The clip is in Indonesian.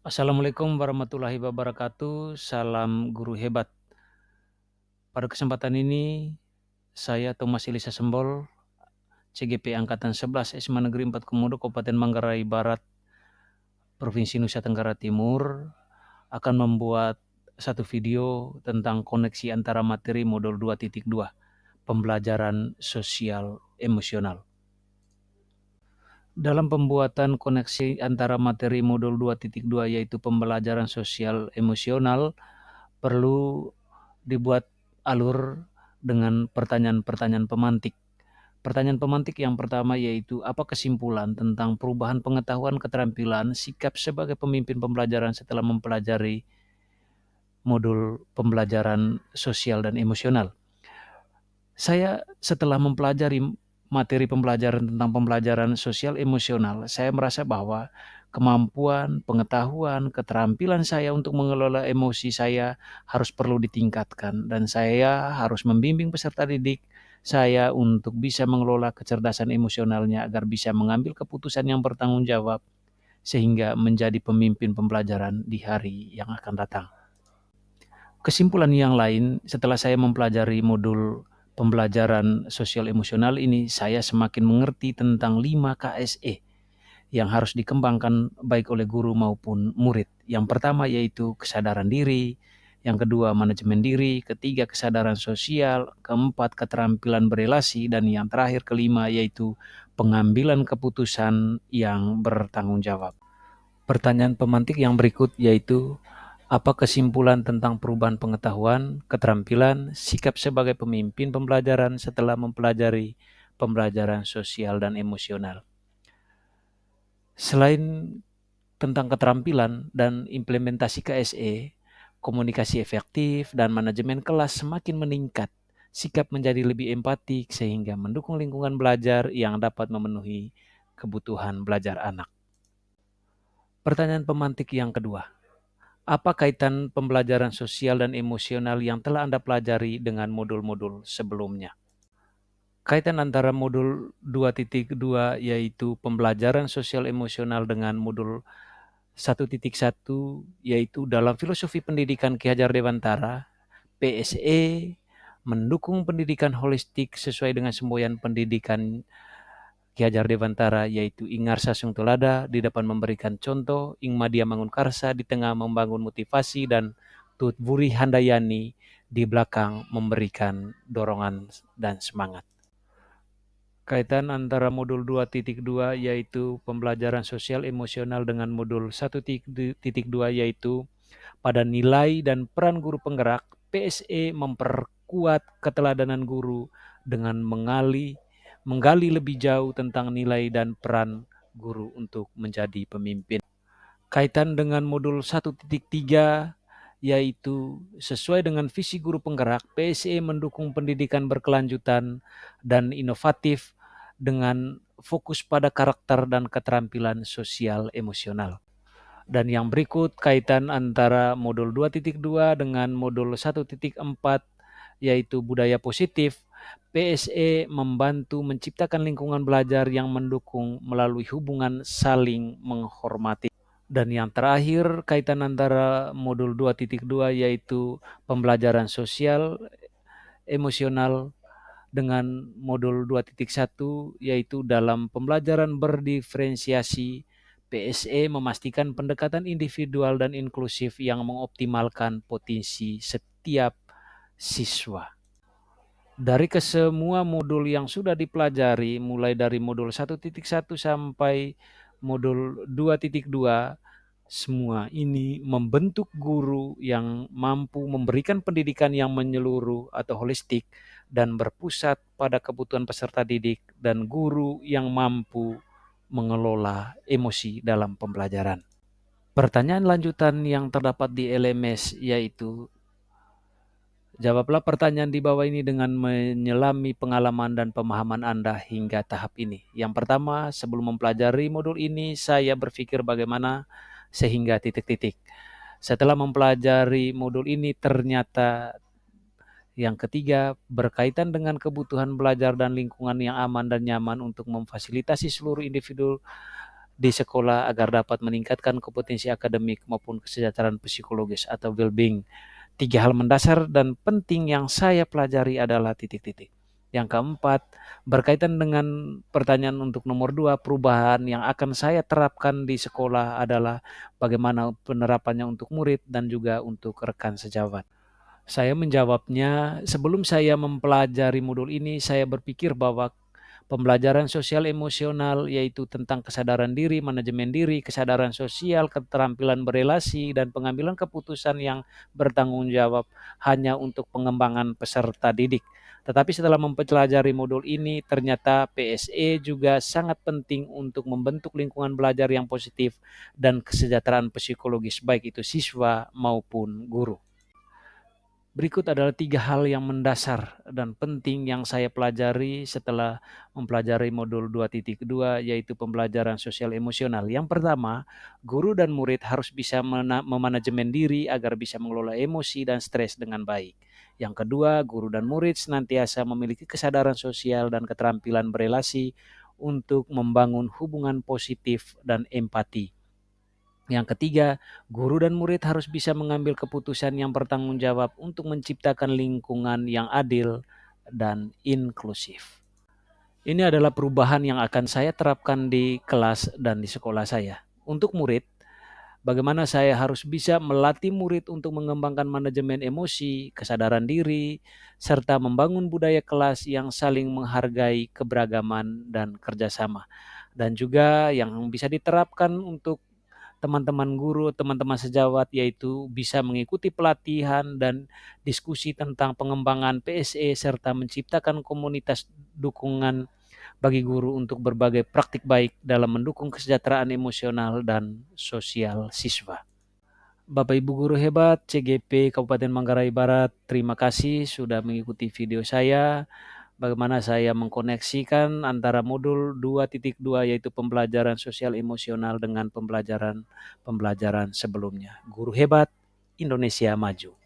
Assalamualaikum warahmatullahi wabarakatuh. Salam guru hebat. Pada kesempatan ini, saya Thomas Elisa Sembol, CGP Angkatan 11 SMA Negeri 4 Komodo, Kabupaten Manggarai Barat, Provinsi Nusa Tenggara Timur, akan membuat satu video tentang koneksi antara materi modul 2.2, pembelajaran sosial emosional. Dalam pembuatan koneksi antara materi modul 2.2 yaitu pembelajaran sosial emosional, perlu dibuat alur dengan pertanyaan-pertanyaan pemantik. Pertanyaan pemantik yang pertama yaitu apa kesimpulan tentang perubahan pengetahuan, keterampilan, sikap sebagai pemimpin pembelajaran setelah mempelajari modul pembelajaran sosial dan emosional. Saya setelah mempelajari materi pembelajaran tentang pembelajaran sosial emosional, saya merasa bahwa kemampuan, pengetahuan, keterampilan saya untuk mengelola emosi saya harus perlu ditingkatkan dan saya harus membimbing peserta didik saya untuk bisa mengelola kecerdasan emosionalnya agar bisa mengambil keputusan yang bertanggung jawab sehingga menjadi pemimpin pembelajaran di hari yang akan datang. Kesimpulan yang lain, setelah saya mempelajari modul pembelajaran sosial emosional ini, saya semakin mengerti tentang 5 KSE yang harus dikembangkan baik oleh guru maupun murid. Yang pertama yaitu kesadaran diri, yang kedua manajemen diri, ketiga kesadaran sosial, keempat keterampilan berelasi, dan yang terakhir kelima yaitu pengambilan keputusan yang bertanggung jawab. Pertanyaan pemantik yang berikut yaitu, apa kesimpulan tentang perubahan pengetahuan, keterampilan, sikap sebagai pemimpin pembelajaran setelah mempelajari pembelajaran sosial dan emosional? Selain tentang keterampilan dan implementasi KSE, komunikasi efektif dan manajemen kelas semakin meningkat. Sikap menjadi lebih empatik sehingga mendukung lingkungan belajar yang dapat memenuhi kebutuhan belajar anak. Pertanyaan pemantik yang kedua. Apa kaitan pembelajaran sosial dan emosional yang telah Anda pelajari dengan modul-modul sebelumnya? Kaitan antara modul 2.2 yaitu pembelajaran sosial emosional dengan modul 1.1 yaitu dalam filosofi pendidikan Ki Hajar Dewantara, PSE mendukung pendidikan holistik sesuai dengan semboyan pendidikan Ki Hajar Dewantara yaitu Ingarsa Sung Tolada di depan memberikan contoh, Ing Madia Mangunkarsa di tengah membangun motivasi, dan Tut Wuri Handayani di belakang memberikan dorongan dan semangat. Kaitan antara modul 2.2 yaitu pembelajaran sosial emosional dengan modul 1.2 yaitu pada nilai dan peran guru penggerak, PSE memperkuat keteladanan guru dengan menggali lebih jauh tentang nilai dan peran guru untuk menjadi pemimpin. Kaitan dengan modul 1.3 yaitu sesuai dengan visi guru penggerak, PSE mendukung pendidikan berkelanjutan dan inovatif dengan fokus pada karakter dan keterampilan sosial emosional. Dan yang berikut kaitan antara modul 2.2 dengan modul 1.4 yaitu budaya positif. PSE membantu menciptakan lingkungan belajar yang mendukung melalui hubungan saling menghormati. Dan yang terakhir kaitan antara modul 2.2 yaitu pembelajaran sosial emosional dengan modul 2.1 yaitu dalam pembelajaran berdiferensiasi, PSE memastikan pendekatan individual dan inklusif yang mengoptimalkan potensi setiap siswa. Dari kesemua modul yang sudah dipelajari, mulai dari modul 1.1 sampai modul 2.2, semua ini membentuk guru yang mampu memberikan pendidikan yang menyeluruh atau holistik dan berpusat pada kebutuhan peserta didik dan guru yang mampu mengelola emosi dalam pembelajaran. Pertanyaan lanjutan yang terdapat di LMS yaitu, jawablah pertanyaan di bawah ini dengan menyelami pengalaman dan pemahaman Anda hingga tahap ini. Yang pertama, sebelum mempelajari modul ini, saya berpikir bagaimana sehingga titik-titik. Setelah mempelajari modul ini, ternyata yang ketiga, berkaitan dengan kebutuhan belajar dan lingkungan yang aman dan nyaman untuk memfasilitasi seluruh individu di sekolah agar dapat meningkatkan kompetensi akademik maupun kesejahteraan psikologis atau well-being. 3 hal mendasar dan penting yang saya pelajari adalah titik-titik. Yang keempat, berkaitan dengan pertanyaan untuk nomor 2, perubahan yang akan saya terapkan di sekolah adalah bagaimana penerapannya untuk murid dan juga untuk rekan sejawat. Saya menjawabnya, sebelum saya mempelajari modul ini, saya berpikir bahwa pembelajaran sosial emosional yaitu tentang kesadaran diri, manajemen diri, kesadaran sosial, keterampilan berelasi, dan pengambilan keputusan yang bertanggung jawab hanya untuk pengembangan peserta didik. Tetapi setelah mempelajari modul ini, ternyata PSE juga sangat penting untuk membentuk lingkungan belajar yang positif dan kesejahteraan psikologis baik itu siswa maupun guru. Berikut adalah 3 hal yang mendasar dan penting yang saya pelajari setelah mempelajari modul 2.2 yaitu pembelajaran sosial emosional. Yang pertama, guru dan murid harus bisa memanajemen diri agar bisa mengelola emosi dan stres dengan baik. Yang kedua, guru dan murid senantiasa memiliki kesadaran sosial dan keterampilan berelasi untuk membangun hubungan positif dan empati. Yang ketiga, guru dan murid harus bisa mengambil keputusan yang bertanggung jawab untuk menciptakan lingkungan yang adil dan inklusif. Ini adalah perubahan yang akan saya terapkan di kelas dan di sekolah saya. Untuk murid, bagaimana saya harus bisa melatih murid untuk mengembangkan manajemen emosi, kesadaran diri, serta membangun budaya kelas yang saling menghargai keberagaman dan kerjasama. Dan juga yang bisa diterapkan untuk teman-teman guru, teman-teman sejawat, yaitu bisa mengikuti pelatihan dan diskusi tentang pengembangan PSE serta menciptakan komunitas dukungan bagi guru untuk berbagai praktik baik dalam mendukung kesejahteraan emosional dan sosial siswa. Bapak Ibu guru hebat CGP Kabupaten Manggarai Barat, terima kasih sudah mengikuti video saya. Bagaimana saya mengkoneksikan antara modul 2.2 yaitu pembelajaran sosial emosional dengan pembelajaran sebelumnya. Guru hebat, Indonesia maju.